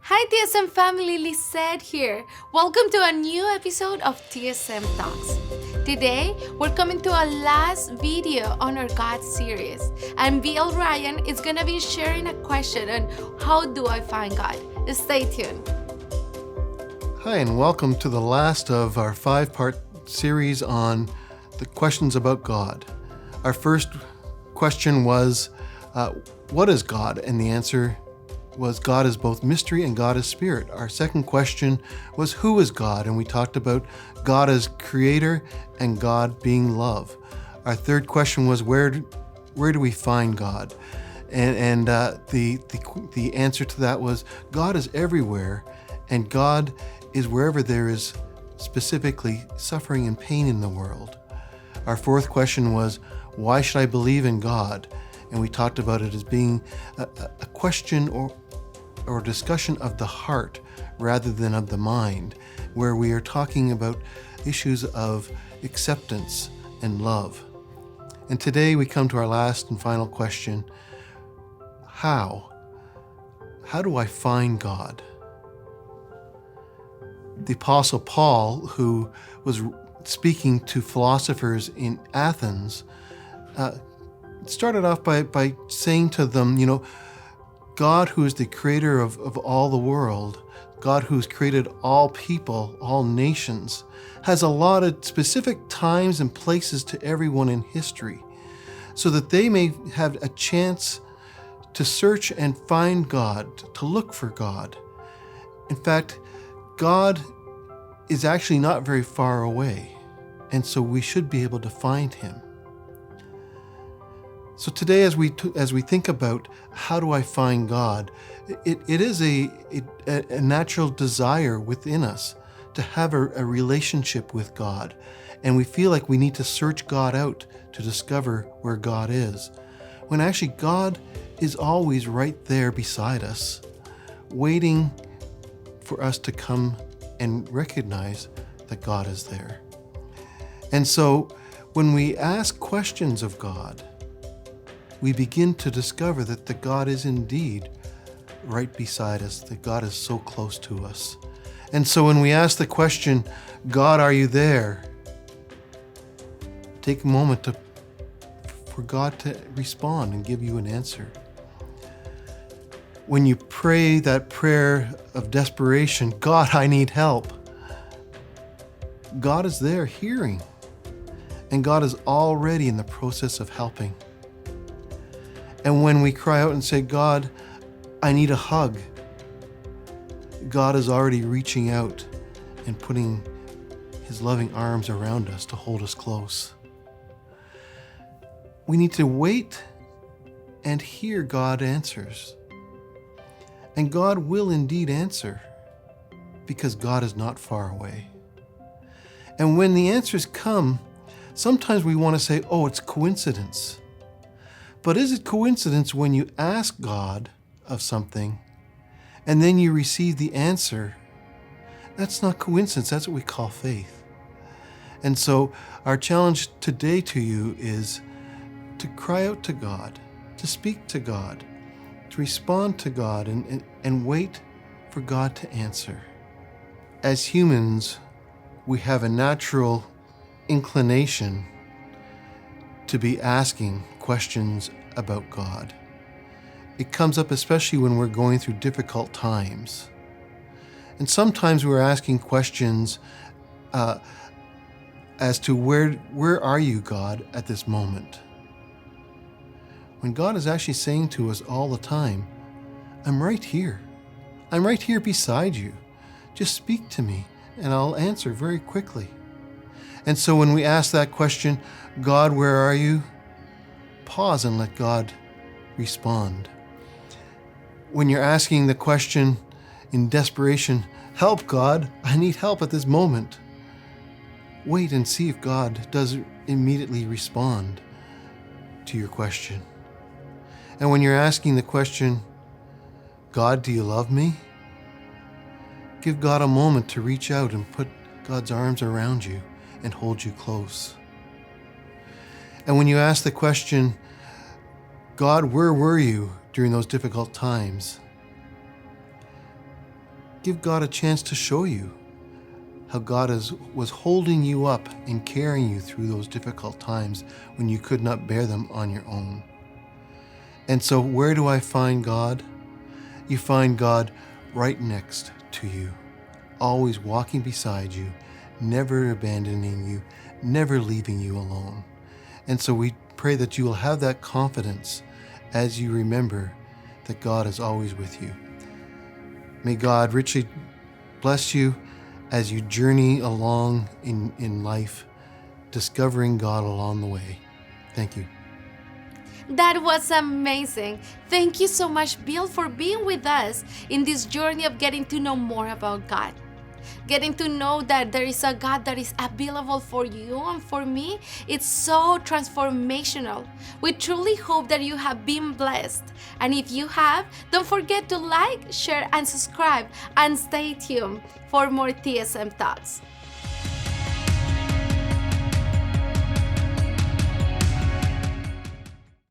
Hi TSM family, Lisette here. Welcome to a new episode of TSM Talks. Today, we're coming to our last video on our God series. And BL Ryan is gonna be sharing a question on how do I find God. Stay tuned. Hi, and welcome to the last of our 5-part series on the questions about God. Our first question was, what is God? And the answer was God is both mystery and God is spirit. Our second question was, who is God? And we talked about God as creator and God being love. Our third question was, where do we find God? And the answer to that was, God is everywhere, and God is wherever there is specifically suffering and pain in the world. Our fourth question was, why should I believe in God? And we talked about it as being a question or discussion of the heart rather than of the mind, where we are talking about issues of acceptance and love. And today we come to our last and final question, how? How do I find God? The Apostle Paul, who was speaking to philosophers in Athens, started off by saying to them, God, who is the creator of all the world, God who's created all people, all nations, has allotted specific times and places to everyone in history so that they may have a chance to search and find God, to look for God. In fact, God is actually not very far away, and so we should be able to find him. So today, as we think about how do I find God, it is a natural desire within us to have a relationship with God, and we feel like we need to search God out to discover where God is, when actually God is always right there beside us, waiting for us to come and recognize that God is there. And so when we ask questions of God, we begin to discover that the God is indeed right beside us, that God is so close to us. And so when we ask the question, God, are you there? Take a moment for God to respond and give you an answer. When you pray that prayer of desperation, God, I need help, God is there hearing, and God is already in the process of helping. And when we cry out and say, God, I need a hug, God is already reaching out and putting his loving arms around us to hold us close. We need to wait and hear God answers. And God will indeed answer, because God is not far away. And when the answers come, sometimes we want to say, oh, it's coincidence. But is it coincidence when you ask God of something and then you receive the answer? That's not coincidence. That's what we call faith. And so our challenge today to you is to cry out to God, to speak to God, to respond to God, and wait for God to answer. As humans, we have a natural inclination to be asking questions about God. It comes up especially when we're going through difficult times. And sometimes we're asking questions as to where are you, God, at this moment? When God is actually saying to us all the time, I'm right here. I'm right here beside you. Just speak to me and I'll answer very quickly. And so when we ask that question, God, where are you? Pause and let God respond. When you're asking the question in desperation, help God, I need help at this moment, wait and see if God does immediately respond to your question. And when you're asking the question, God, do you love me? Give God a moment to reach out and put God's arms around you and hold you close. And when you ask the question, God, where were you during those difficult times? give God a chance to show you how God was holding you up and carrying you through those difficult times when you could not bear them on your own. And so where do I find God? You find God right next to you, always walking beside you, never abandoning you, never leaving you alone. And so we pray that you will have that confidence as you remember that God is always with you. May God richly bless you as you journey along in life, discovering God along the way. Thank you. That was amazing. Thank you so much, Bill, for being with us in this journey of getting to know more about God. Getting to know that there is a God that is available for you and for me, it's so transformational. We truly hope that you have been blessed. And if you have, don't forget to like, share, and subscribe, and stay tuned for more TSM Talks.